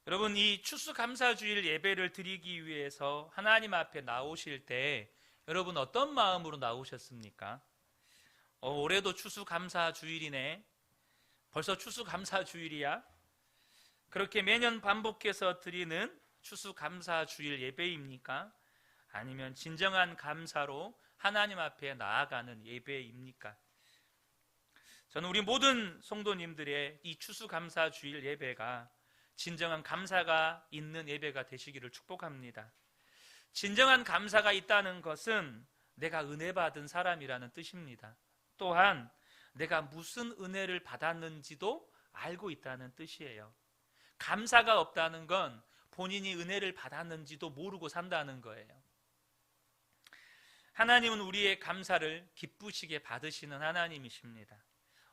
여러분, 이 추수감사주일 예배를 드리기 위해서 하나님 앞에 나오실 때 여러분 어떤 마음으로 나오셨습니까? 올해도 추수감사주일이네. 벌써 추수감사주일이야? 그렇게 매년 반복해서 드리는 추수감사주일 예배입니까? 아니면 진정한 감사로 하나님 앞에 나아가는 예배입니까? 저는 우리 모든 성도님들의 이 추수감사주일 예배가 진정한 감사가 있는 예배가 되시기를 축복합니다. 진정한 감사가 있다는 것은 내가 은혜 받은 사람이라는 뜻입니다. 또한 내가 무슨 은혜를 받았는지도 알고 있다는 뜻이에요. 감사가 없다는 건 본인이 은혜를 받았는지도 모르고 산다는 거예요. 하나님은 우리의 감사를 기쁘시게 받으시는 하나님이십니다.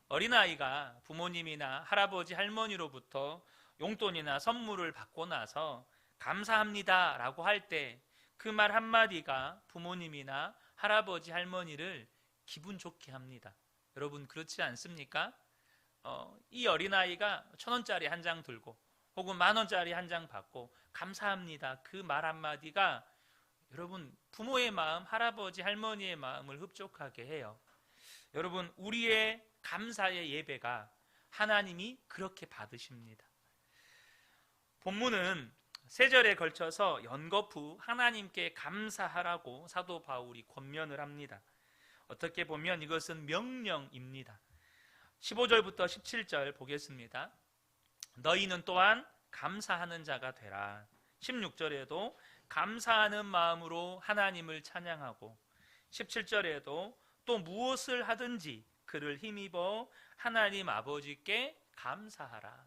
어린아이가 부모님이나 할아버지 할머니로부터 용돈이나 선물을 받고 나서 감사합니다 라고 할 때 그 말 한마디가 부모님이나 할아버지 할머니를 기분 좋게 합니다. 여러분 그렇지 않습니까? 이 어린아이가 1,000원짜리 한 장 들고 혹은 10,000원짜리 한 장 받고 감사합니다 그 말 한마디가 여러분 부모의 마음, 할아버지 할머니의 마음을 흡족하게 해요. 여러분 우리의 감사의 예배가 하나님이 그렇게 받으십니다. 본문은 3절에 걸쳐서 연거푸 하나님께 감사하라고 사도 바울이 권면을 합니다. 어떻게 보면 이것은 명령입니다. 15절부터 17절 보겠습니다. 너희는 또한 감사하는 자가 되라. 16절에도 감사하는 마음으로 하나님을 찬양하고 17절에도 또 무엇을 하든지 그를 힘입어 하나님 아버지께 감사하라.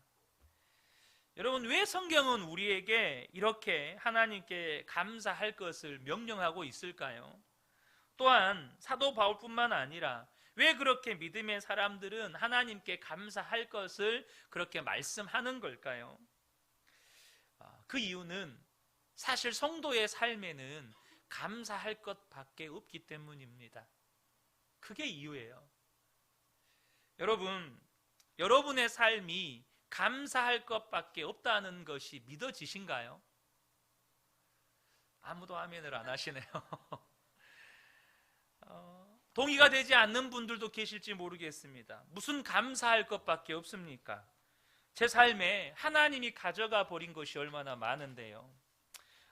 여러분 왜 성경은 우리에게 이렇게 하나님께 감사할 것을 명령하고 있을까요? 또한 사도 바울뿐만 아니라 왜 그렇게 믿음의 사람들은 하나님께 감사할 것을 그렇게 말씀하는 걸까요? 그 이유는 사실 성도의 삶에는 감사할 것밖에 없기 때문입니다. 그게 이유예요. 여러분, 여러분의 삶이 감사할 것밖에 없다는 것이 믿어지신가요? 아무도 아멘을 안 하시네요. 동의가 되지 않는 분들도 계실지 모르겠습니다. 무슨 감사할 것밖에 없습니까? 제 삶에 하나님이 가져가 버린 것이 얼마나 많은데요.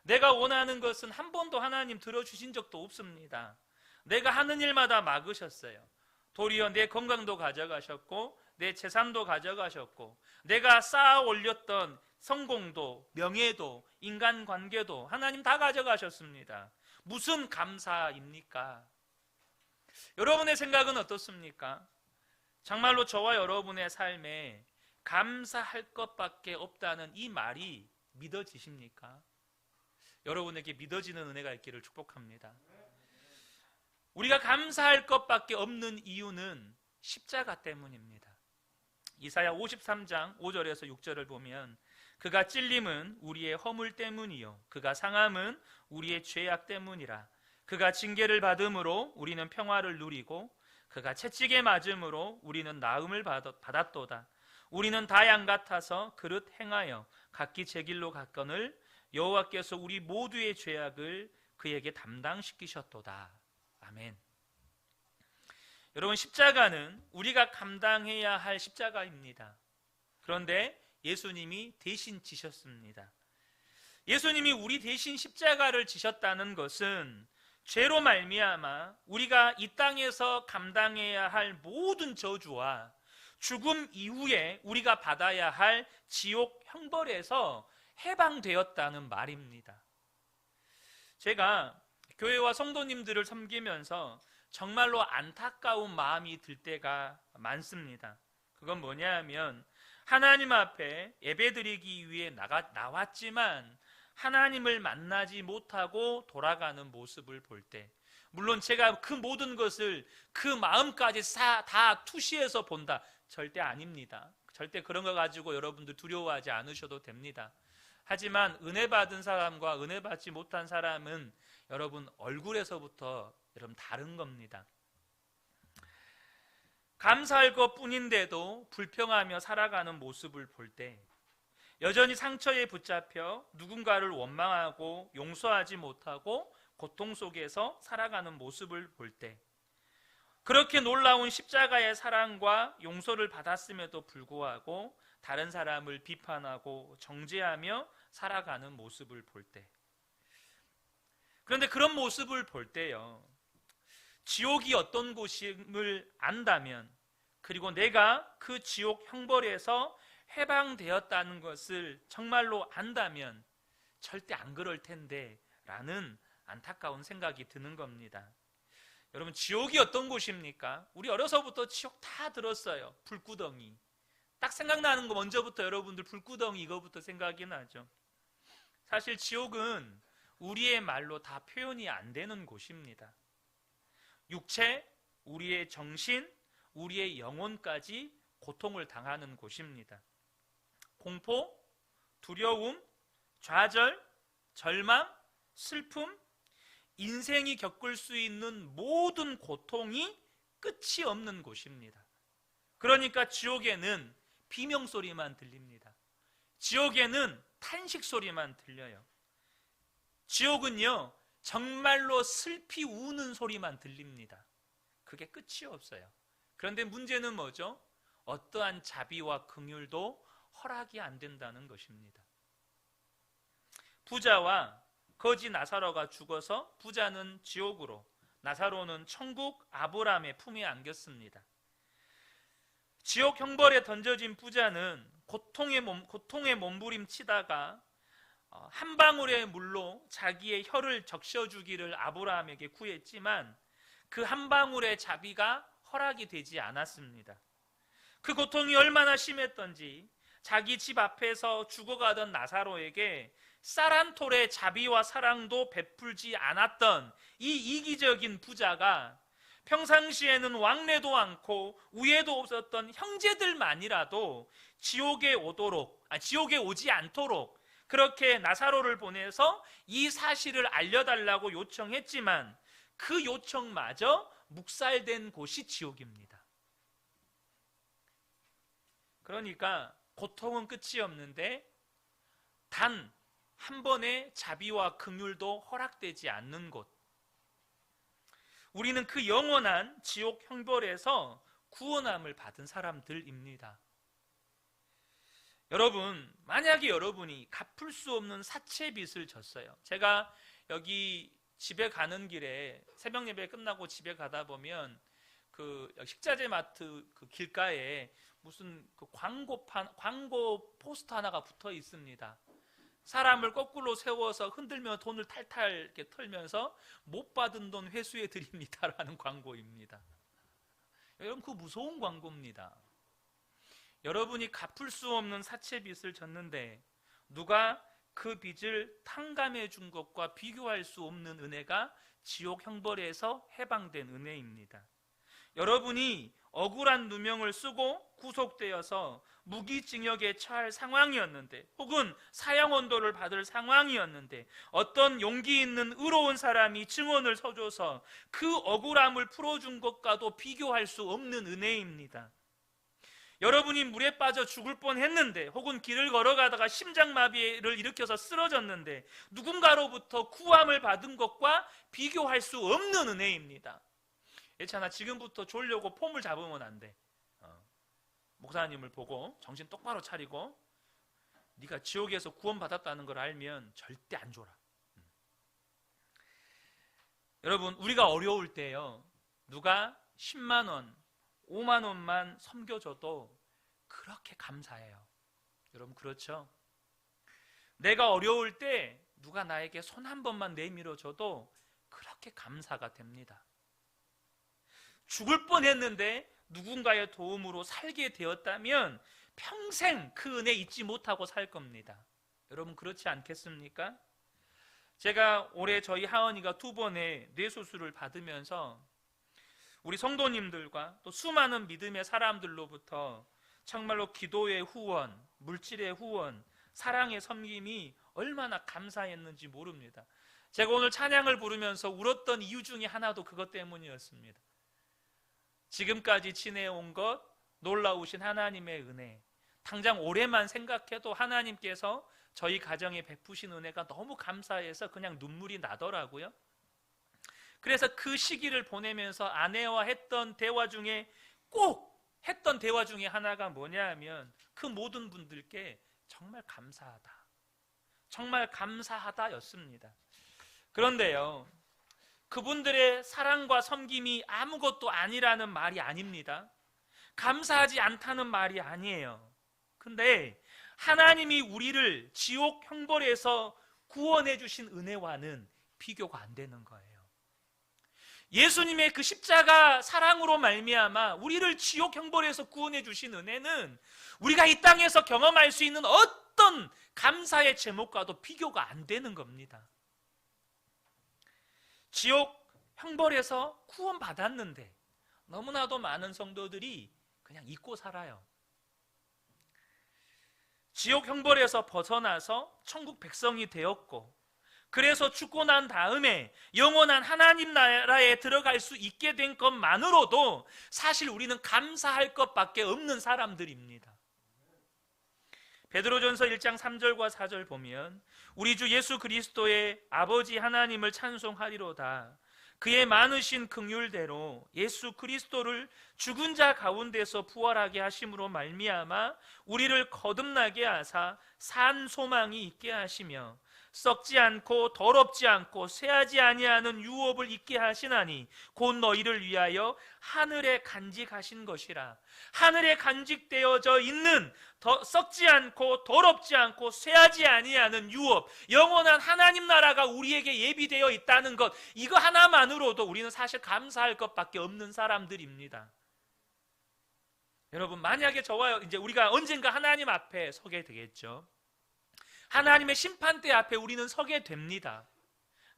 내가 원하는 것은 한 번도 하나님 들어주신 적도 없습니다. 내가 하는 일마다 막으셨어요. 도리어 내 건강도 가져가셨고 내 재산도 가져가셨고 내가 쌓아 올렸던 성공도 명예도 인간관계도 하나님 다 가져가셨습니다. 무슨 감사입니까? 여러분의 생각은 어떻습니까? 정말로 저와 여러분의 삶에 감사할 것밖에 없다는 이 말이 믿어지십니까? 여러분에게 믿어지는 은혜가 있기를 축복합니다. 우리가 감사할 것밖에 없는 이유는 십자가 때문입니다. 이사야 53장 5절에서 6절을 보면 그가 찔림은 우리의 허물 때문이요 그가 상함은 우리의 죄악 때문이라. 그가 징계를 받음으로 우리는 평화를 누리고 그가 채찍에 맞음으로 우리는 나음을 받았도다. 우리는 다 양 같아서 그릇 행하여 각기 제 길로 갔거늘 여호와께서 우리 모두의 죄악을 그에게 담당시키셨도다. 아멘. 여러분 십자가는 우리가 감당해야 할 십자가입니다. 그런데 예수님이 대신 지셨습니다. 예수님이 우리 대신 십자가를 지셨다는 것은 죄로 말미암아 우리가 이 땅에서 감당해야 할 모든 저주와 죽음 이후에 우리가 받아야 할 지옥 형벌에서 해방되었다는 말입니다. 제가 교회와 성도님들을 섬기면서 정말로 안타까운 마음이 들 때가 많습니다. 그건 뭐냐 하면 하나님 앞에 예배드리기 위해 나왔지만 하나님을 만나지 못하고 돌아가는 모습을 볼 때, 물론 제가 그 모든 것을 그 마음까지 다 투시해서 본다, 절대 아닙니다. 절대 그런 거 가지고 여러분들 두려워하지 않으셔도 됩니다. 하지만 은혜 받은 사람과 은혜 받지 못한 사람은 여러분 얼굴에서부터 여러분 다른 겁니다. 감사할 것뿐인데도 불평하며 살아가는 모습을 볼 때 여전히 상처에 붙잡혀 누군가를 원망하고 용서하지 못하고 고통 속에서 살아가는 모습을 볼 때, 그렇게 놀라운 십자가의 사랑과 용서를 받았음에도 불구하고 다른 사람을 비판하고 정죄하며 살아가는 모습을 볼 때, 그런데 그런 모습을 볼 때요, 지옥이 어떤 곳임을 안다면, 그리고 내가 그 지옥 형벌에서 해방되었다는 것을 정말로 안다면 절대 안 그럴 텐데 라는 안타까운 생각이 드는 겁니다. 여러분, 지옥이 어떤 곳입니까? 우리 어려서부터 지옥 다 들었어요. 불구덩이. 딱 생각나는 거 먼저부터 여러분들 불구덩이 이거부터 생각이 나죠. 사실 지옥은 우리의 말로 다 표현이 안 되는 곳입니다. 육체, 우리의 정신, 우리의 영혼까지 고통을 당하는 곳입니다. 공포, 두려움, 좌절, 절망, 슬픔, 인생이 겪을 수 있는 모든 고통이 끝이 없는 곳입니다. 그러니까 지옥에는 비명소리만 들립니다. 지옥에는 탄식 소리만 들려요. 지옥은요, 정말로 슬피 우는 소리만 들립니다. 그게 끝이 없어요. 그런데 문제는 뭐죠? 어떠한 자비와 긍휼도 허락이 안 된다는 것입니다. 부자와 거지 나사로가 죽어서 부자는 지옥으로, 나사로는 천국 아브라함의 품에 안겼습니다. 지옥 형벌에 던져진 부자는 고통에 몸부림치다가 한 방울의 물로 자기의 혀를 적셔주기를 아브라함에게 구했지만 그 한 방울의 자비가 허락이 되지 않았습니다. 그 고통이 얼마나 심했던지 자기 집 앞에서 죽어가던 나사로에게 쌀 한 톨의 자비와 사랑도 베풀지 않았던 이 이기적인 부자가 평상시에는 왕래도 않고 우애도 없었던 형제들만이라도 지옥에 오지 않도록 그렇게 나사로를 보내서 이 사실을 알려달라고 요청했지만 그 요청마저 묵살된 곳이 지옥입니다. 그러니까 고통은 끝이 없는데 단 한 번의 자비와 긍휼도 허락되지 않는 곳, 우리는 그 영원한 지옥 형벌에서 구원함을 받은 사람들입니다. 여러분, 만약에 여러분이 갚을 수 없는 사채 빚을 졌어요. 제가 여기 집에 가는 길에 새벽 예배 끝나고 집에 가다 보면 그 식자재 마트 그 길가에 무슨 그 광고 포스터 하나가 붙어 있습니다. 사람을 거꾸로 세워서 흔들며 돈을 탈탈 이렇게 털면서 못 받은 돈 회수해 드립니다라는 광고입니다. 여러분, 그 무서운 광고입니다. 여러분이 갚을 수 없는 사채 빚을 졌는데 누가 그 빚을 탕감해 준 것과 비교할 수 없는 은혜가 지옥 형벌에서 해방된 은혜입니다. 여러분이 억울한 누명을 쓰고 구속되어서 무기징역에 처할 상황이었는데, 혹은 사형언도를 받을 상황이었는데 어떤 용기 있는 의로운 사람이 증언을 서줘서 그 억울함을 풀어준 것과도 비교할 수 없는 은혜입니다. 여러분이 물에 빠져 죽을 뻔했는데, 혹은 길을 걸어가다가 심장마비를 일으켜서 쓰러졌는데 누군가로부터 구함을 받은 것과 비교할 수 없는 은혜입니다. 예찬아, 지금부터 졸려고 폼을 잡으면 안 돼. 목사님을 보고 정신 똑바로 차리고 네가 지옥에서 구원받았다는 걸 알면 절대 안 졸아. 여러분, 우리가 어려울 때요, 누가 10만 원, 5만 원만 섬겨줘도 그렇게 감사해요. 여러분, 그렇죠? 내가 어려울 때 누가 나에게 손 한 번만 내밀어줘도 그렇게 감사가 됩니다. 죽을 뻔했는데 누군가의 도움으로 살게 되었다면 평생 그 은혜 잊지 못하고 살 겁니다. 여러분, 그렇지 않겠습니까? 제가 올해 저희 하은이가 2번의 뇌수술을 받으면서 우리 성도님들과 또 수많은 믿음의 사람들로부터 정말로 기도의 후원, 물질의 후원, 사랑의 섬김이 얼마나 감사했는지 모릅니다. 제가 오늘 찬양을 부르면서 울었던 이유 중에 하나도 그것 때문이었습니다. 지금까지 지내온 것, 놀라우신 하나님의 은혜, 당장 올해만 생각해도 하나님께서 저희 가정에 베푸신 은혜가 너무 감사해서 그냥 눈물이 나더라고요. 그래서 그 시기를 보내면서 아내와 했던 대화 중에 꼭 했던 대화 중에 하나가 뭐냐 하면 그 모든 분들께 정말 감사하다, 정말 감사하다 였습니다. 그런데요, 그분들의 사랑과 섬김이 아무것도 아니라는 말이 아닙니다. 감사하지 않다는 말이 아니에요. 근데 하나님이 우리를 지옥 형벌에서 구원해 주신 은혜와는 비교가 안 되는 거예요. 예수님의 그 십자가 사랑으로 말미암아 우리를 지옥 형벌에서 구원해 주신 은혜는 우리가 이 땅에서 경험할 수 있는 어떤 감사의 제목과도 비교가 안 되는 겁니다. 지옥 형벌에서 구원받았는데 너무나도 많은 성도들이 그냥 잊고 살아요. 지옥 형벌에서 벗어나서 천국 백성이 되었고, 그래서 죽고 난 다음에 영원한 하나님 나라에 들어갈 수 있게 된 것만으로도 사실 우리는 감사할 것밖에 없는 사람들입니다. 베드로전서 1장 3절과 4절 보면 우리 주 예수 그리스도의 아버지 하나님을 찬송하리로다. 그의 많으신 긍휼대로 예수 그리스도를 죽은 자 가운데서 부활하게 하심으로 말미암아 우리를 거듭나게 하사 산 소망이 있게 하시며 썩지 않고 더럽지 않고 쇠하지 아니하는 유업을 있게 하시나니 곧 너희를 위하여 하늘에 간직하신 것이라. 하늘에 간직되어져 있는 썩지 않고 더럽지 않고 쇠하지 아니하는 유업, 영원한 하나님 나라가 우리에게 예비되어 있다는 것, 이거 하나만으로도 우리는 사실 감사할 것밖에 없는 사람들입니다. 여러분, 만약에 저와 이제 우리가 언젠가 하나님 앞에 서게 되겠죠. 하나님의 심판대 앞에 우리는 서게 됩니다.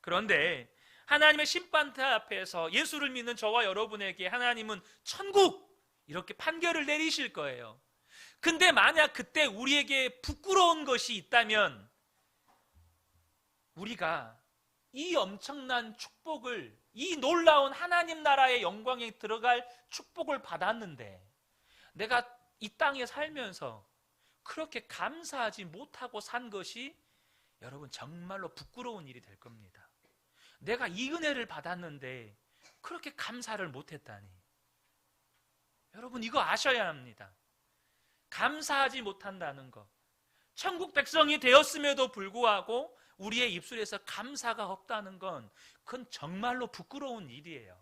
그런데 하나님의 심판대 앞에서 예수를 믿는 저와 여러분에게 하나님은 천국 이렇게 판결을 내리실 거예요. 근데 만약 그때 우리에게 부끄러운 것이 있다면 우리가 이 엄청난 축복을, 이 놀라운 하나님 나라의 영광에 들어갈 축복을 받았는데 내가 이 땅에 살면서 그렇게 감사하지 못하고 산 것이 여러분 정말로 부끄러운 일이 될 겁니다. 내가 이 은혜를 받았는데 그렇게 감사를 못했다니. 여러분, 이거 아셔야 합니다. 감사하지 못한다는 것, 천국 백성이 되었음에도 불구하고 우리의 입술에서 감사가 없다는 건 그건 정말로 부끄러운 일이에요.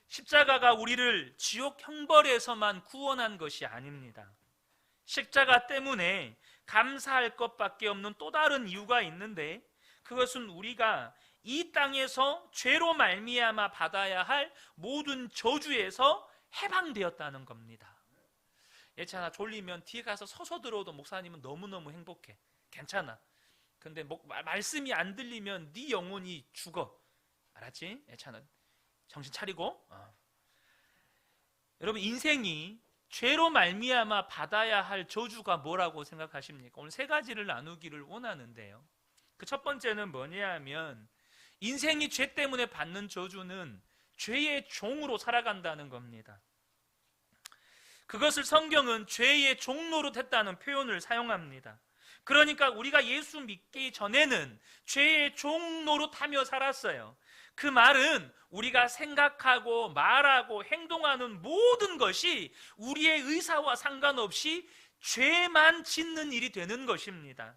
십자가가 우리를 지옥 형벌에서만 구원한 것이 아닙니다. 십자가 때문에 감사할 것밖에 없는 또 다른 이유가 있는데, 그것은 우리가 이 땅에서 죄로 말미암아 받아야 할 모든 저주에서 해방되었다는 겁니다. 예찬아, 졸리면 뒤에 가서 서서 들어도 목사님은 너무너무 행복해. 괜찮아. 근데 말씀이 안 들리면 네 영혼이 죽어. 알았지? 예찬아, 정신 차리고. 여러분, 인생이 죄로 말미암아 받아야 할 저주가 뭐라고 생각하십니까? 오늘 세 가지를 나누기를 원하는데요. 그 첫 번째는 뭐냐 하면 인생이 죄 때문에 받는 저주는 죄의 종으로 살아간다는 겁니다. 그것을 성경은 죄의 종노릇했다는 표현을 사용합니다. 그러니까 우리가 예수 믿기 전에는 죄의 종노릇하며 살았어요. 그 말은 우리가 생각하고 말하고 행동하는 모든 것이 우리의 의사와 상관없이 죄만 짓는 일이 되는 것입니다.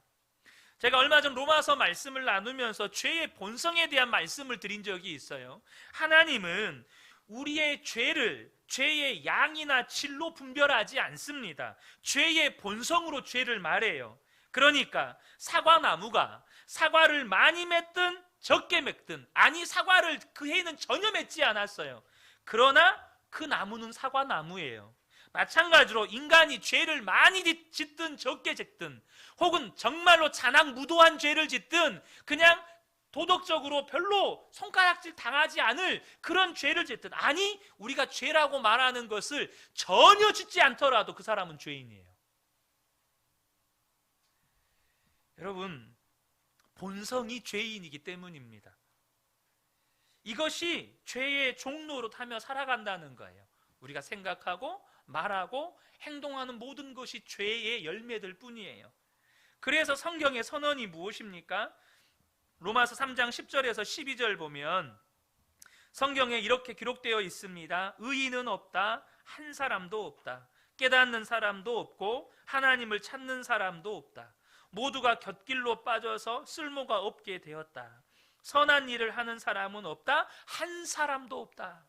제가 얼마 전 로마서 말씀을 나누면서 죄의 본성에 대한 말씀을 드린 적이 있어요. 하나님은 우리의 죄를 죄의 양이나 질로 분별하지 않습니다. 죄의 본성으로 죄를 말해요. 그러니까 사과나무가 사과를 많이 맺든 적게 맺든, 아니 사과를 그 해에는 전혀 맺지 않았어요. 그러나 그 나무는 사과나무예요. 마찬가지로 인간이 죄를 많이 짓든 적게 짓든, 혹은 정말로 잔악무도한 죄를 짓든 그냥 도덕적으로 별로 손가락질 당하지 않을 그런 죄를 짓든, 아니 우리가 죄라고 말하는 것을 전혀 짓지 않더라도 그 사람은 죄인이에요. 여러분, 본성이 죄인이기 때문입니다. 이것이 죄의 종노릇하며 살아간다는 거예요. 우리가 생각하고 말하고 행동하는 모든 것이 죄의 열매들 뿐이에요. 그래서 성경의 선언이 무엇입니까? 로마서 3장 10절에서 12절 보면 성경에 이렇게 기록되어 있습니다. 의인은 없다, 한 사람도 없다. 깨닫는 사람도 없고 하나님을 찾는 사람도 없다. 모두가 곁길로 빠져서 쓸모가 없게 되었다. 선한 일을 하는 사람은 없다, 한 사람도 없다.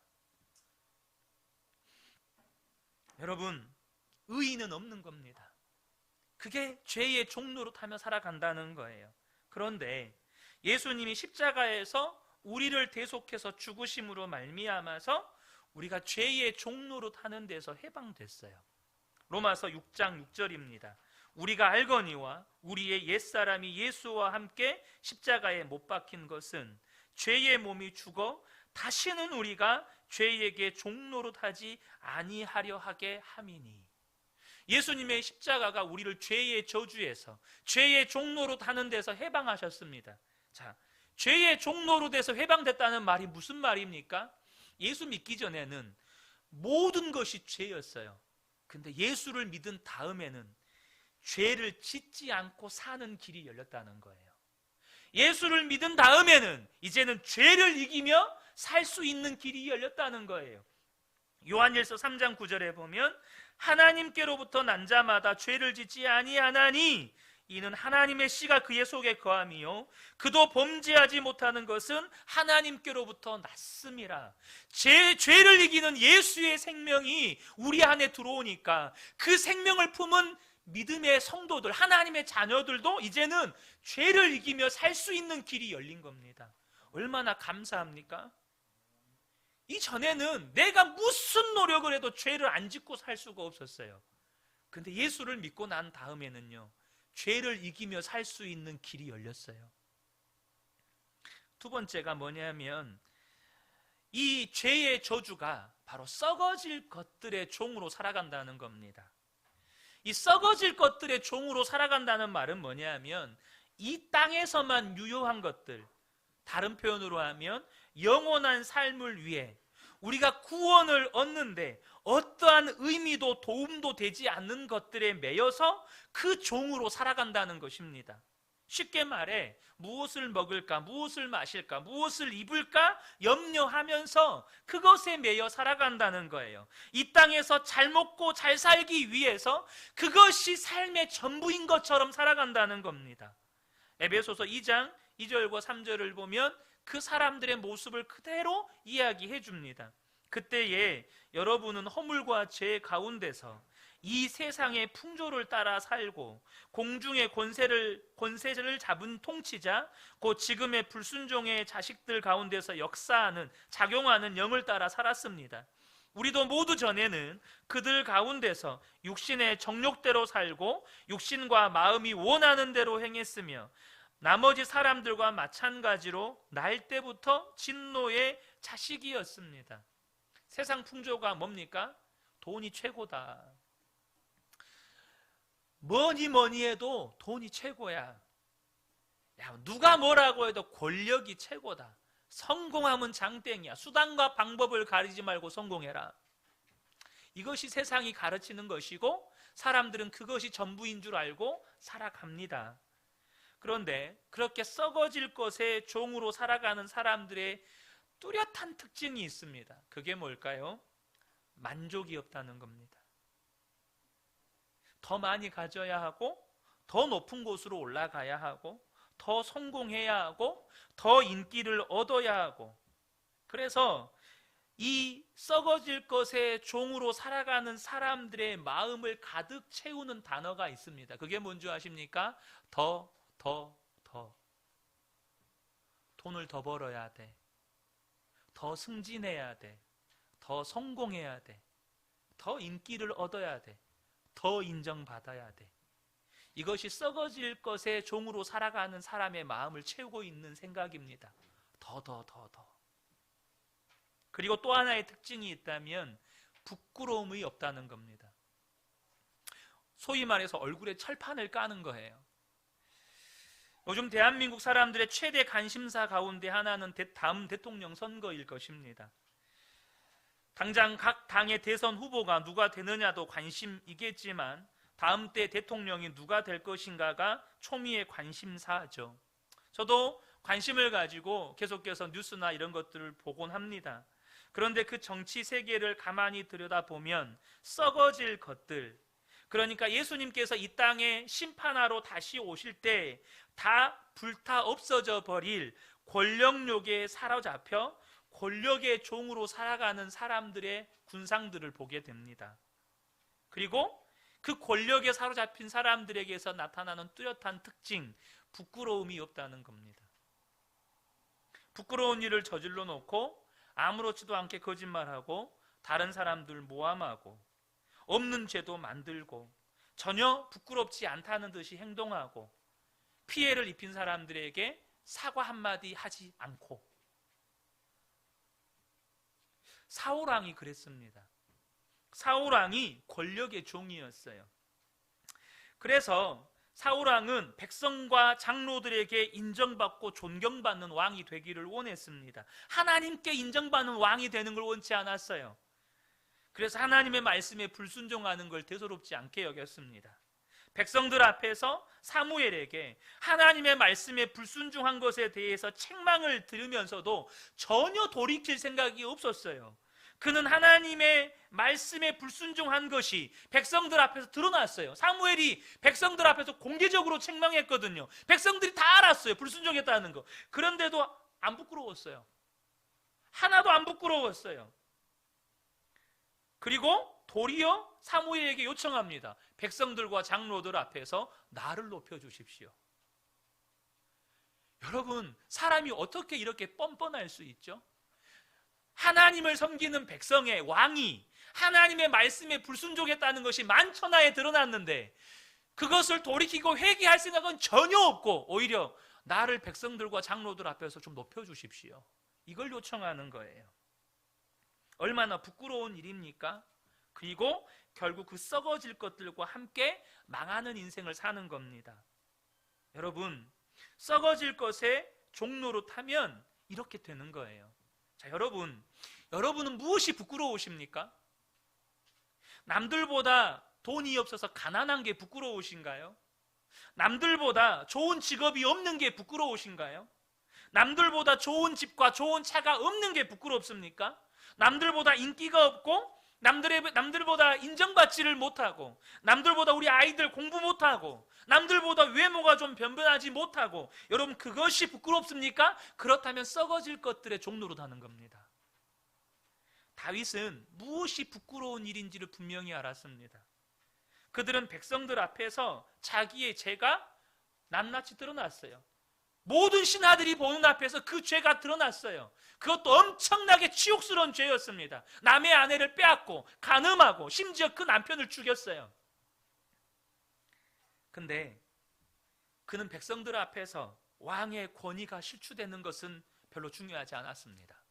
여러분, 의인은 없는 겁니다. 그게 죄의 종로로 타며 살아간다는 거예요. 그런데 예수님이 십자가에서 우리를 대속해서 죽으심으로 말미암아서 우리가 죄의 종로로 타는 데서 해방됐어요. 로마서 6장 6절입니다. 우리가 알거니와 우리의 옛사람이 예수와 함께 십자가에 못 박힌 것은 죄의 몸이 죽어 다시는 우리가 죄에게 종로로 타지 아니하려 하게 함이니. 예수님의 십자가가 우리를 죄의 저주에서 죄의 종로로 타는 데서 해방하셨습니다. 자, 죄의 종로로 돼서 해방됐다는 말이 무슨 말입니까? 예수 믿기 전에는 모든 것이 죄였어요. 근데 예수를 믿은 다음에는 죄를 짓지 않고 사는 길이 열렸다는 거예요. 예수를 믿은 다음에는 이제는 죄를 이기며 살 수 있는 길이 열렸다는 거예요. 요한일서 3장 9절에 보면 하나님께로부터 난 자마다 죄를 짓지 아니하나니 이는 하나님의 씨가 그의 속에 거함이요 그도 범죄하지 못하는 것은 하나님께로부터 났음이라. 죄를 이기는 예수의 생명이 우리 안에 들어오니까 그 생명을 품은 믿음의 성도들, 하나님의 자녀들도 이제는 죄를 이기며 살 수 있는 길이 열린 겁니다. 얼마나 감사합니까? 이전에는 내가 무슨 노력을 해도 죄를 안 짓고 살 수가 없었어요. 근데 예수를 믿고 난 다음에는요, 죄를 이기며 살 수 있는 길이 열렸어요. 두 번째가 뭐냐면 이 죄의 저주가 바로 썩어질 것들의 종으로 살아간다는 겁니다. 이 썩어질 것들의 종으로 살아간다는 말은 뭐냐면 이 땅에서만 유효한 것들, 다른 표현으로 하면 영원한 삶을 위해 우리가 구원을 얻는데 어떠한 의미도 도움도 되지 않는 것들에 매여서 그 종으로 살아간다는 것입니다. 쉽게 말해 무엇을 먹을까, 무엇을 마실까, 무엇을 입을까 염려하면서 그것에 매여 살아간다는 거예요. 이 땅에서 잘 먹고 잘 살기 위해서 그것이 삶의 전부인 것처럼 살아간다는 겁니다. 에베소서 2장 2절과 3절을 보면 그 사람들의 모습을 그대로 이야기해 줍니다. 그때에 여러분은 허물과 죄 가운데서 이 세상의 풍조를 따라 살고 공중의 권세를 잡은 통치자 곧 지금의 불순종의 자식들 가운데서 역사하는 작용하는 영을 따라 살았습니다. 우리도 모두 전에는 그들 가운데서 육신의 정욕대로 살고 육신과 마음이 원하는 대로 행했으며 나머지 사람들과 마찬가지로 날 때부터 진노의 자식이었습니다. 세상 풍조가 뭡니까? 돈이 최고다. 뭐니 해도 돈이 최고야. 야, 누가 뭐라고 해도 권력이 최고다. 성공하면 장땡이야. 수단과 방법을 가리지 말고 성공해라. 이것이 세상이 가르치는 것이고 사람들은 그것이 전부인 줄 알고 살아갑니다. 그런데 그렇게 썩어질 것의 종으로 살아가는 사람들의 뚜렷한 특징이 있습니다. 그게 뭘까요? 만족이 없다는 겁니다. 더 많이 가져야 하고 더 높은 곳으로 올라가야 하고 더 성공해야 하고 더 인기를 얻어야 하고, 그래서 이 썩어질 것의 종으로 살아가는 사람들의 마음을 가득 채우는 단어가 있습니다. 그게 뭔지 아십니까? 더. 돈을 더 벌어야 돼. 더 승진해야 돼. 더 성공해야 돼. 더 인기를 얻어야 돼. 더 인정받아야 돼. 이것이 썩어질 것의 종으로 살아가는 사람의 마음을 채우고 있는 생각입니다. 더. 그리고 또 하나의 특징이 있다면 부끄러움이 없다는 겁니다. 소위 말해서 얼굴에 철판을 까는 거예요. 요즘 대한민국 사람들의 최대 관심사 가운데 하나는 다음 대통령 선거일 것입니다. 당장 각 당의 대선 후보가 누가 되느냐도 관심이겠지만 다음 때 대통령이 누가 될 것인가가 초미의 관심사죠. 저도 관심을 가지고 계속해서 뉴스나 이런 것들을 보곤 합니다. 그런데 그 정치 세계를 가만히 들여다보면 썩어질 것들, 그러니까 예수님께서 이 땅에 심판하러 다시 오실 때 다 불타 없어져 버릴 권력욕에 사로잡혀 권력의 종으로 살아가는 사람들의 군상들을 보게 됩니다. 그리고 그 권력에 사로잡힌 사람들에게서 나타나는 뚜렷한 특징, 부끄러움이 없다는 겁니다. 부끄러운 일을 저질러 놓고 아무렇지도 않게 거짓말하고 다른 사람들 모함하고 없는 죄도 만들고 전혀 부끄럽지 않다는 듯이 행동하고 피해를 입힌 사람들에게 사과 한마디 하지 않고. 사울왕이 그랬습니다. 사울왕이 권력의 종이었어요. 그래서 사울왕은 백성과 장로들에게 인정받고 존경받는 왕이 되기를 원했습니다. 하나님께 인정받는 왕이 되는 걸 원치 않았어요. 그래서 하나님의 말씀에 불순종하는 걸 대수롭지 않게 여겼습니다. 백성들 앞에서 사무엘에게 하나님의 말씀에 불순종한 것에 대해서 책망을 들으면서도 전혀 돌이킬 생각이 없었어요. 그는 하나님의 말씀에 불순종한 것이 백성들 앞에서 드러났어요. 사무엘이 백성들 앞에서 공개적으로 책망했거든요. 백성들이 다 알았어요, 불순종했다는 거. 그런데도 안 부끄러웠어요. 하나도 안 부끄러웠어요. 그리고 도리어 사무엘에게 요청합니다. 백성들과 장로들 앞에서 나를 높여주십시오. 여러분, 사람이 어떻게 이렇게 뻔뻔할 수 있죠? 하나님을 섬기는 백성의 왕이 하나님의 말씀에 불순종했다는 것이 만천하에 드러났는데 그것을 돌이키고 회개할 생각은 전혀 없고 오히려 나를 백성들과 장로들 앞에서 좀 높여주십시오. 이걸 요청하는 거예요. 얼마나 부끄러운 일입니까? 그리고 결국 그 썩어질 것들과 함께 망하는 인생을 사는 겁니다. 여러분, 썩어질 것에 종로로 타면 이렇게 되는 거예요. 자, 여러분은 무엇이 부끄러우십니까? 남들보다 돈이 없어서 가난한 게 부끄러우신가요? 남들보다 좋은 직업이 없는 게 부끄러우신가요? 남들보다 좋은 집과 좋은 차가 없는 게 부끄럽습니까? 남들보다 인기가 없고 남들보다 인정받지를 못하고 남들보다 우리 아이들 공부 못하고 남들보다 외모가 좀 변변하지 못하고 여러분, 그것이 부끄럽습니까? 그렇다면 썩어질 것들의 종로로 가는 겁니다. 다윗은 무엇이 부끄러운 일인지를 분명히 알았습니다. 그들은 백성들 앞에서 자기의 죄가 낱낱이 드러났어요. 모든 신하들이 보는 앞에서 그 죄가 드러났어요. 그것도 엄청나게 치욕스러운 죄였습니다. 남의 아내를 빼앗고 간음하고 심지어 그 남편을 죽였어요. 근데 그는 백성들 앞에서 왕의 권위가 실추되는 것은 별로 중요하지 않았습니다.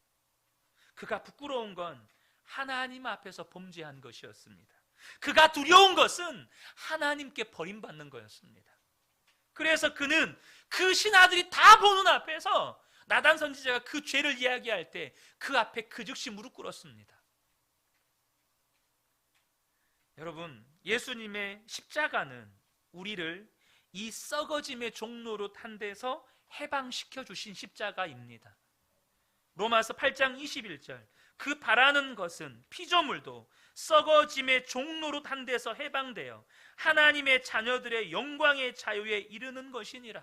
그가 부끄러운 건 하나님 앞에서 범죄한 것이었습니다. 그가 두려운 것은 하나님께 버림받는 거였습니다. 그래서 그는 그 신하들이 다 보는 앞에서 나단 선지자가 그 죄를 이야기할 때 그 앞에 그 즉시 무릎 꿇었습니다. 여러분, 예수님의 십자가는 우리를 이 썩어짐의 종로로 탄 데서 해방시켜 주신 십자가입니다. 로마서 8장 21절, 그 바라는 것은 피조물도 썩어짐의 종로로 탄 데서 해방되어 하나님의 자녀들의 영광의 자유에 이르는 것이니라.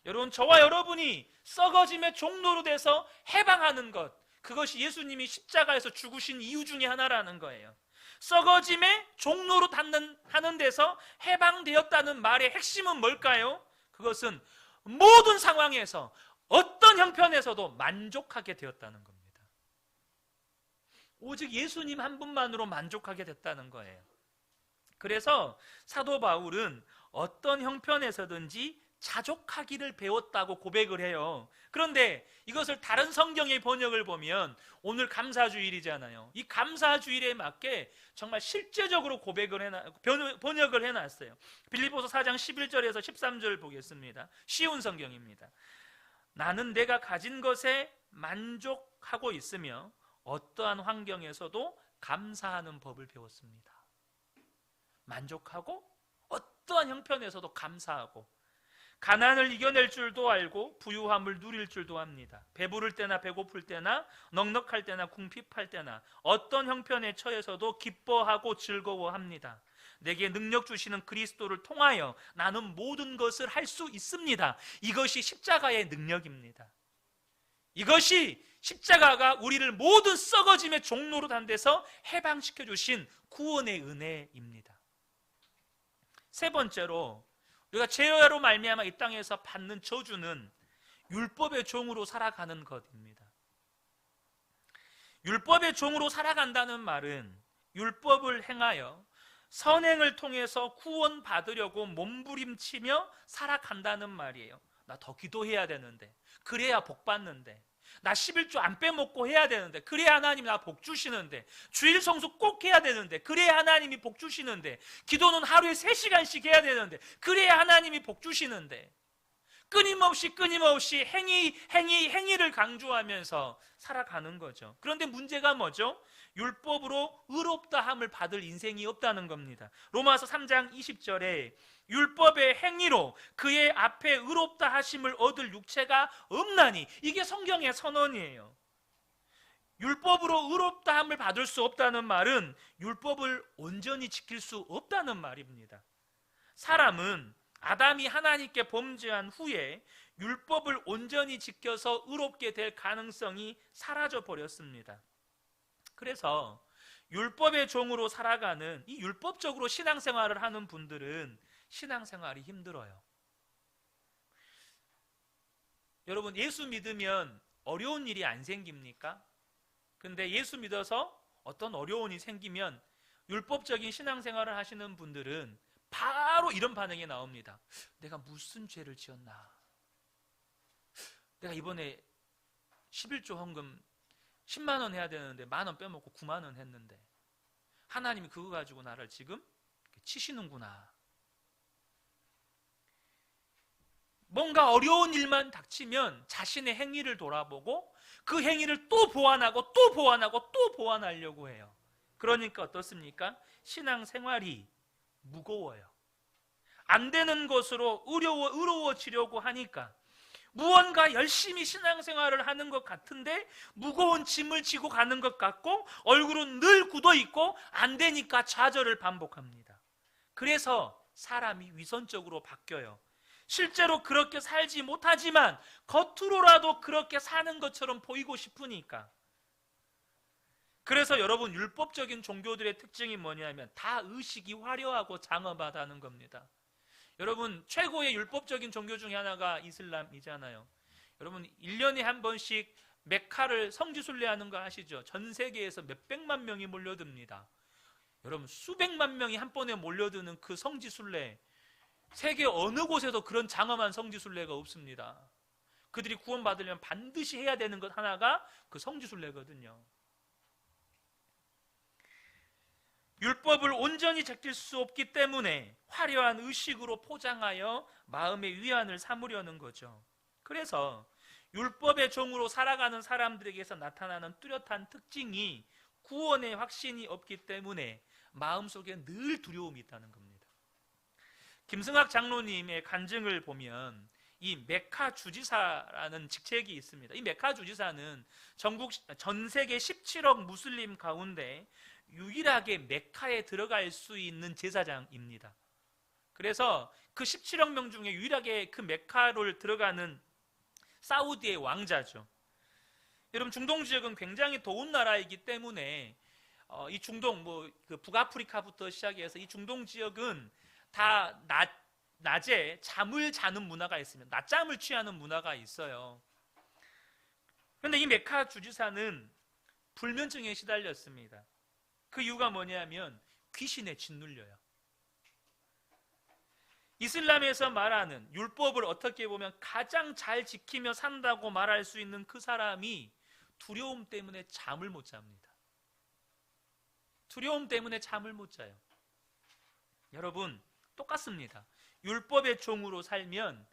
여러분, 저와 여러분이 썩어짐의 종로로 돼서 해방하는 것, 그것이 예수님이 십자가에서 죽으신 이유 중에 하나라는 거예요. 썩어짐의 종로로 하는 데서 해방되었다는 말의 핵심은 뭘까요? 그것은 모든 상황에서 어떤 형편에서도 만족하게 되었다는 겁니다. 오직 예수님 한 분만으로 만족하게 됐다는 거예요. 그래서 사도 바울은 어떤 형편에서든지 자족하기를 배웠다고 고백을 해요. 그런데 이것을 다른 성경의 번역을 보면 오늘 감사주일이잖아요. 이 감사주일에 맞게 정말 실제적으로 번역을 해놨어요. 빌립보서 4장 11절에서 13절 보겠습니다. 쉬운 성경입니다. 나는 내가 가진 것에 만족하고 있으며 어떠한 환경에서도 감사하는 법을 배웠습니다. 만족하고 어떠한 형편에서도 감사하고 가난을 이겨낼 줄도 알고 부유함을 누릴 줄도 합니다. 배부를 때나 배고플 때나 넉넉할 때나 궁핍할 때나 어떤 형편에 처해서도 기뻐하고 즐거워합니다. 내게 능력 주시는 그리스도를 통하여 나는 모든 것을 할 수 있습니다. 이것이 십자가의 능력입니다. 이것이 십자가가 우리를 모든 썩어짐의 종로로 단 데서 해방시켜 주신 구원의 은혜입니다. 세 번째로 우리가 죄로 말미암아 이 땅에서 받는 저주는 율법의 종으로 살아가는 것입니다. 율법의 종으로 살아간다는 말은 율법을 행하여 선행을 통해서 구원받으려고 몸부림치며 살아간다는 말이에요. 나 더 기도해야 되는데, 그래야 복 받는데, 나 11조 안 빼먹고 해야 되는데, 그래야 하나님이 나 복 주시는데, 주일 성수 꼭 해야 되는데, 그래야 하나님이 복 주시는데, 기도는 하루에 3시간씩 해야 되는데, 그래야 하나님이 복 주시는데, 끊임없이 행위를 강조하면서 살아가는 거죠. 그런데 문제가 뭐죠? 율법으로 의롭다함을 받을 인생이 없다는 겁니다. 로마서 3장 20절에 율법의 행위로 그의 앞에 의롭다 하심을 얻을 육체가 없나니, 이게 성경의 선언이에요. 율법으로 의롭다함을 받을 수 없다는 말은 율법을 온전히 지킬 수 없다는 말입니다. 사람은 아담이 하나님께 범죄한 후에 율법을 온전히 지켜서 의롭게 될 가능성이 사라져 버렸습니다. 그래서 율법의 종으로 살아가는, 이 율법적으로 신앙생활을 하는 분들은 신앙생활이 힘들어요. 여러분, 예수 믿으면 어려운 일이 안 생깁니까? 근데 예수 믿어서 어떤 어려운 일이 생기면 율법적인 신앙생활을 하시는 분들은 바로 이런 반응이 나옵니다. 내가 무슨 죄를 지었나? 내가 이번에 11조 헌금 10만 원 해야 되는데 10,000원 빼먹고 9만 원 했는데 하나님이 그거 가지고 나를 지금 치시는구나. 뭔가 어려운 일만 닥치면 자신의 행위를 돌아보고 그 행위를 또 보완하고 또 보완하고 또 보완하려고 해요. 그러니까 어떻습니까? 신앙생활이 무거워요. 안 되는 것으로 의로워지려고 하니까 무언가 열심히 신앙생활을 하는 것 같은데 무거운 짐을 지고 가는 것 같고 얼굴은 늘 굳어있고 안 되니까 좌절을 반복합니다. 그래서 사람이 위선적으로 바뀌어요. 실제로 그렇게 살지 못하지만 겉으로라도 그렇게 사는 것처럼 보이고 싶으니까. 그래서 여러분, 율법적인 종교들의 특징이 뭐냐면 다 의식이 화려하고 장엄하다는 겁니다. 여러분, 최고의 율법적인 종교 중에 하나가 이슬람이잖아요. 여러분, 1년에 한 번씩 메카를 성지순례하는 거 아시죠? 전 세계에서 몇백만 명이 몰려듭니다. 여러분, 수백만 명이 한 번에 몰려드는 그 성지순례, 세계 어느 곳에도 그런 장엄한 성지순례가 없습니다. 그들이 구원받으려면 반드시 해야 되는 것 하나가 그 성지순례거든요. 율법을 온전히 지킬 수 없기 때문에 화려한 의식으로 포장하여 마음의 위안을 삼으려는 거죠. 그래서 율법의 종으로 살아가는 사람들에게서 나타나는 뚜렷한 특징이 구원의 확신이 없기 때문에 마음속에 늘 두려움이 있다는 겁니다. 김승학 장로님의 간증을 보면 이 메카 주지사라는 직책이 있습니다. 이 메카 주지사는 전 세계 17억 무슬림 가운데 유일하게 메카에 들어갈 수 있는 제사장입니다. 그래서 그 17억 명 중에 유일하게 그 메카를 들어가는 사우디의 왕자죠. 여러분, 중동 지역은 굉장히 더운 나라이기 때문에 이 중동, 그 북아프리카부터 시작해서 이 중동 지역은 다 낮에 잠을 자는 문화가 있으면 낮잠을 취하는 문화가 있어요. 그런데 이 메카 주지사는 불면증에 시달렸습니다. 그 이유가 뭐냐면 귀신에 짓눌려요. 이슬람에서 말하는 율법을 어떻게 보면 가장 잘 지키며 산다고 말할 수 있는 그 사람이 두려움 때문에 잠을 못 잡니다. 두려움 때문에 잠을 못 자요. 여러분, 똑같습니다. 율법의 종으로 살면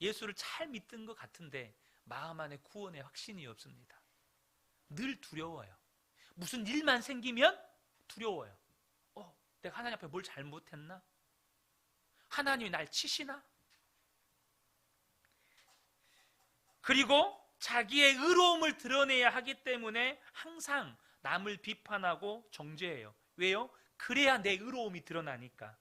예수를 잘 믿는 것 같은데 마음 안에 구원의 확신이 없습니다. 늘 두려워요. 무슨 일만 생기면 두려워요. 내가 하나님 앞에 뭘 잘못했나? 하나님이 날 치시나? 그리고 자기의 의로움을 드러내야 하기 때문에 항상 남을 비판하고 정죄해요. 왜요? 그래야 내 의로움이 드러나니까.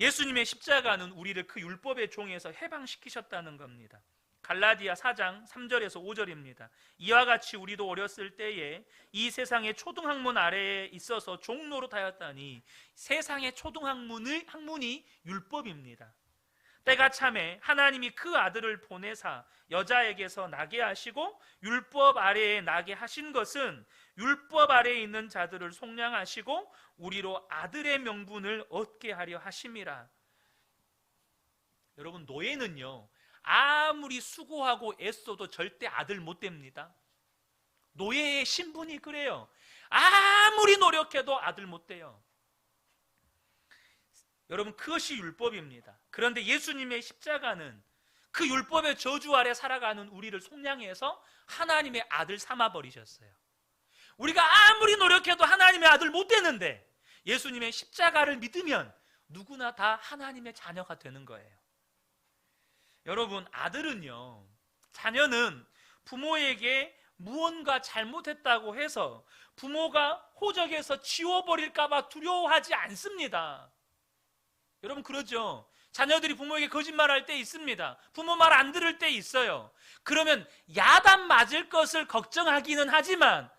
예수님의 십자가는 우리를 그 율법의 종에서 해방시키셨다는 겁니다. 갈라디아 4장 3절에서 5절입니다. 이와 같이 우리도 어렸을 때에 이 세상의 초등학문 아래에 있어서 종노릇하였다니, 세상의 학문이 율법입니다. 때가 참에 하나님이 그 아들을 보내사 여자에게서 나게 하시고 율법 아래에 나게 하신 것은 율법 아래에 있는 자들을 속량하시고 우리로 아들의 명분을 얻게 하려 하심이라. 여러분, 노예는요, 아무리 수고하고 애써도 절대 아들 못 됩니다. 노예의 신분이 그래요. 아무리 노력해도 아들 못 돼요. 여러분, 그것이 율법입니다. 그런데 예수님의 십자가는 그 율법의 저주 아래 살아가는 우리를 속량해서 하나님의 아들 삼아 버리셨어요. 우리가 아무리 노력해도 하나님의 아들 못 되는데 예수님의 십자가를 믿으면 누구나 다 하나님의 자녀가 되는 거예요. 여러분, 자녀는 부모에게 무언가 잘못했다고 해서 부모가 호적에서 지워버릴까 봐 두려워하지 않습니다. 여러분, 그러죠? 자녀들이 부모에게 거짓말할 때 있습니다. 부모 말 안 들을 때 있어요. 그러면 야단 맞을 것을 걱정하기는 하지만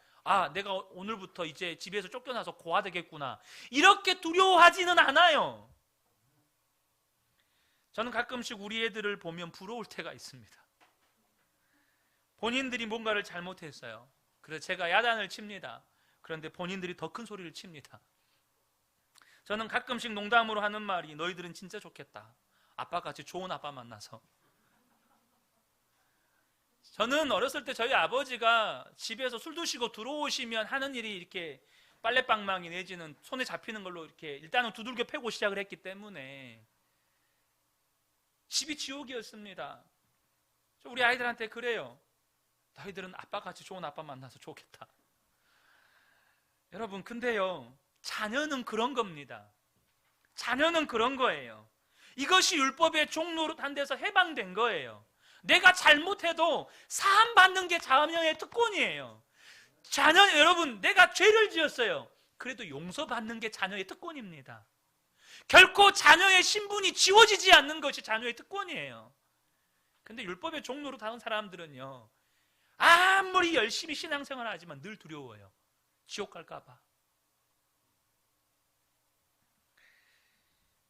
내가 오늘부터 이제 집에서 쫓겨나서 고아되겠구나, 이렇게 두려워하지는 않아요. 저는 가끔씩 우리 애들을 보면 부러울 때가 있습니다. 본인들이 뭔가를 잘못했어요. 그래서 제가 야단을 칩니다. 그런데 본인들이 더 큰 소리를 칩니다. 저는 가끔씩 농담으로 하는 말이, 너희들은 진짜 좋겠다, 아빠같이 좋은 아빠 만나서. 저는 어렸을 때 저희 아버지가 집에서 술 드시고 들어오시면 하는 일이 이렇게 빨래방망이 내지는 손에 잡히는 걸로 이렇게 일단은 두들겨 패고 시작을 했기 때문에 집이 지옥이었습니다. 우리 아이들한테 그래요. 너희들은 아빠같이 좋은 아빠 만나서 좋겠다. 여러분, 근데요, 자녀는 그런 겁니다. 자녀는 그런 거예요. 이것이 율법의 종노릇한 데서 해방된 거예요. 내가 잘못해도 사함받는 게 자녀의 특권이에요. 여러분, 내가 죄를 지었어요. 그래도 용서받는 게 자녀의 특권입니다. 결코 자녀의 신분이 지워지지 않는 것이 자녀의 특권이에요. 근데 율법의 종노릇하는 사람들은요, 아무리 열심히 신앙생활을 하지만 늘 두려워요. 지옥 갈까 봐.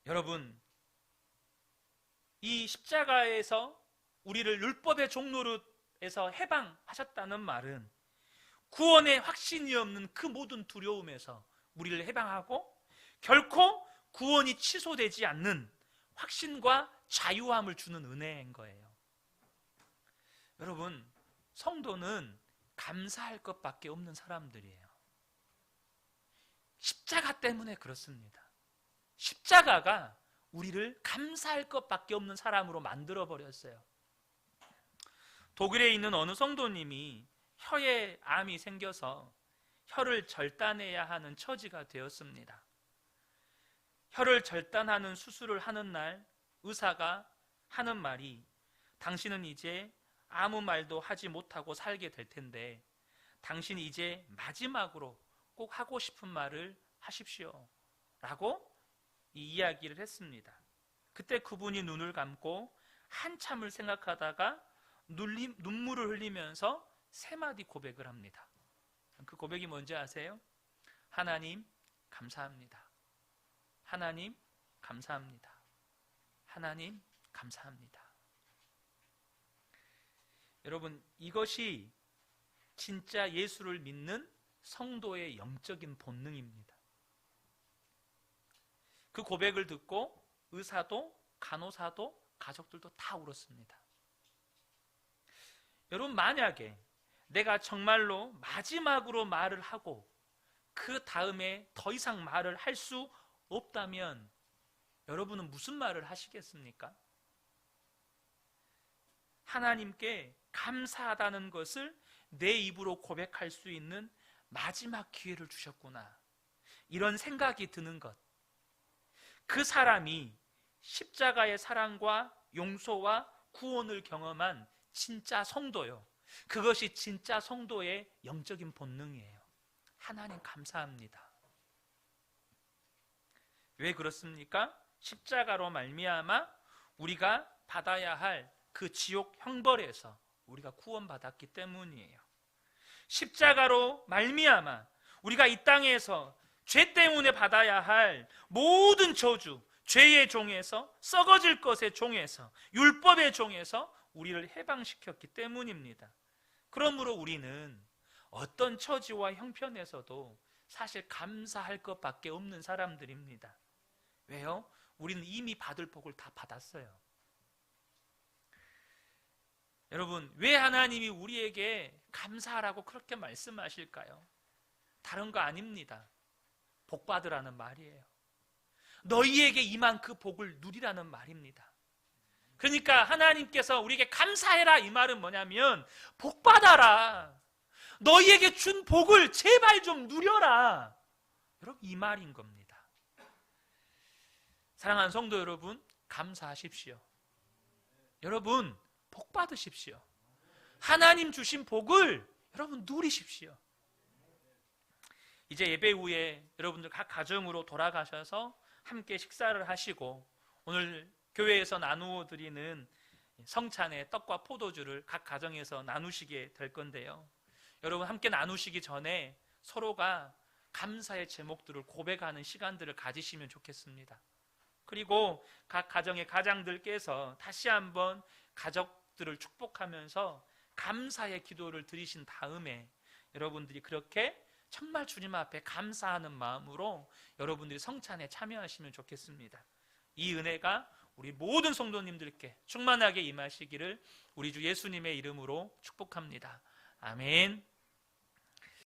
여러분, 이 십자가에서 우리를 율법의 종노릇에서 해방하셨다는 말은 구원의 확신이 없는 그 모든 두려움에서 우리를 해방하고 결코 구원이 취소되지 않는 확신과 자유함을 주는 은혜인 거예요. 여러분, 성도는 감사할 것밖에 없는 사람들이에요. 십자가 때문에 그렇습니다. 십자가가 우리를 감사할 것밖에 없는 사람으로 만들어 버렸어요. 독일에 있는 어느 성도님이 혀에 암이 생겨서 혀를 절단해야 하는 처지가 되었습니다. 혀를 절단하는 수술을 하는 날 의사가 하는 말이, 당신은 이제 아무 말도 하지 못하고 살게 될 텐데 당신이 이제 마지막으로 꼭 하고 싶은 말을 하십시오 라고 이 이야기를 했습니다. 그때 그분이 눈을 감고 한참을 생각하다가 눈물을 흘리면서 세 마디 고백을 합니다. 그 고백이 뭔지 아세요? 하나님 감사합니다. 하나님 감사합니다. 하나님 감사합니다. 여러분, 이것이 진짜 예수를 믿는 성도의 영적인 본능입니다. 그 고백을 듣고 의사도 간호사도 가족들도 다 울었습니다. 여러분, 만약에 내가 정말로 마지막으로 말을 하고 그 다음에 더 이상 말을 할 수 없다면 여러분은 무슨 말을 하시겠습니까? 하나님께 감사하다는 것을 내 입으로 고백할 수 있는 마지막 기회를 주셨구나, 이런 생각이 드는 것. 그 사람이 십자가의 사랑과 용서와 구원을 경험한 진짜 성도요. 그것이 진짜 성도의 영적인 본능이에요. 하나님 감사합니다. 왜 그렇습니까? 십자가로 말미암아 우리가 받아야 할 그 지옥 형벌에서 우리가 구원받았기 때문이에요. 십자가로 말미암아 우리가 이 땅에서 죄 때문에 받아야 할 모든 저주, 죄의 종에서, 썩어질 것의 종에서, 율법의 종에서 우리를 해방시켰기 때문입니다. 그러므로 우리는 어떤 처지와 형편에서도 사실 감사할 것밖에 없는 사람들입니다. 왜요? 우리는 이미 받을 복을 다 받았어요. 여러분, 왜 하나님이 우리에게 감사하라고 그렇게 말씀하실까요? 다른 거 아닙니다. 복 받으라는 말이에요. 너희에게 임한 그 복을 누리라는 말입니다. 그러니까 하나님께서 우리에게 감사해라, 이 말은 뭐냐면 복 받아라, 너희에게 준 복을 제발 좀 누려라, 여러분, 이 말인 겁니다. 사랑하는 성도 여러분, 감사하십시오. 여러분, 복 받으십시오. 하나님 주신 복을 여러분 누리십시오. 이제 예배 후에 여러분들 각 가정으로 돌아가셔서 함께 식사를 하시고 오늘 교회에서 나누어 드리는 성찬의 떡과 포도주를 각 가정에서 나누시게 될 건데요, 여러분 함께 나누시기 전에 서로가 감사의 제목들을 고백하는 시간들을 가지시면 좋겠습니다. 그리고 각 가정의 가장들께서 다시 한번 가족들을 축복하면서 감사의 기도를 드리신 다음에 여러분들이 그렇게 정말 주님 앞에 감사하는 마음으로 여러분들이 성찬에 참여하시면 좋겠습니다. 이 은혜가 우리 모든 성도님들께 충만하게 임하시기를 우리 주 예수님의 이름으로 축복합니다. 아멘.